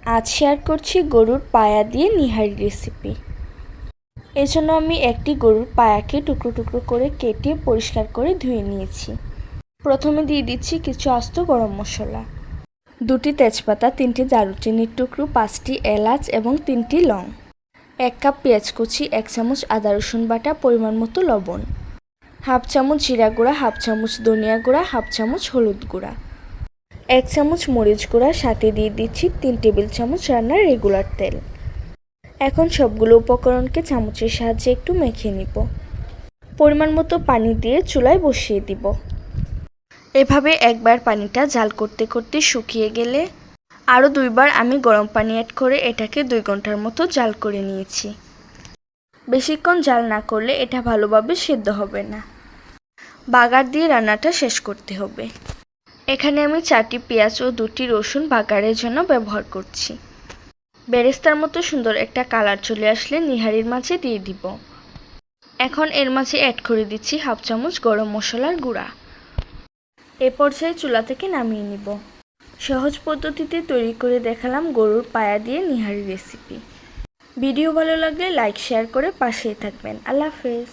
আজ শেয়ার করছি গরুর পায়া দিয়ে নিহারি রেসিপি। এজন্য আমি একটি গরুর পায়াকে টুকরো টুকরো করে কেটে পরিষ্কার করে ধুয়ে নিয়েছি। প্রথমে দিয়ে দিচ্ছি কিছু আস্ত গরম মশলা, 2টি তেজপাতা, 3টি দারুচিনির টুকরো, 5টি এলাচ এবং 3টি লং, 1 কাপ পেঁয়াজ কুচি, 1 চামচ আদা রসুন বাটা, পরিমাণ মতো লবণ, হাফ চামচ জিরা গুঁড়া, হাফ চামচ ধনিয়া গুঁড়া, হাফ চামচ হলুদ গুঁড়া, 1 চামচ মরিচ গুঁড়া, সাথে দিয়ে দিচ্ছি 3 টেবিল চামচ রান্নার রেগুলার তেল। এখন সবগুলো উপকরণকে চামচের সাহায্যে একটু মেখে নিব। পরিমাণ মতো পানি দিয়ে চুলায় বসিয়ে দিব। এভাবে একবার পানিটা জাল করতে করতে শুকিয়ে গেলে আরও 2বার আমি গরম পানি অ্যাড করে এটাকে 2 ঘন্টার মতো জাল করে নিয়েছি। বেশিক্ষণ জাল না করলে এটা ভালোভাবে সেদ্ধ হবে না। বাগার দিয়ে রান্নাটা শেষ করতে হবে। এখানে আমি 4টি পেঁয়াজ ও 2টি রসুন বাগারের জন্য ব্যবহার করছি। বেরেস্তার মতো সুন্দর একটা কালার চলে আসলে নিহারির মাঝে দিয়ে দিব। এখন এর মাঝে অ্যাড করে দিচ্ছি হাফ চামচ গরম মশলার গুঁড়া। এ পর্যায়ে চুলা থেকে নামিয়ে নিব। সহজ পদ্ধতিতে তৈরি করে দেখালাম গরুর পায়া দিয়ে নিহারি রেসিপি। ভিডিও ভালো লাগলে লাইক শেয়ার করে পাশেই থাকবেন। আল্লাহ হাফেজ।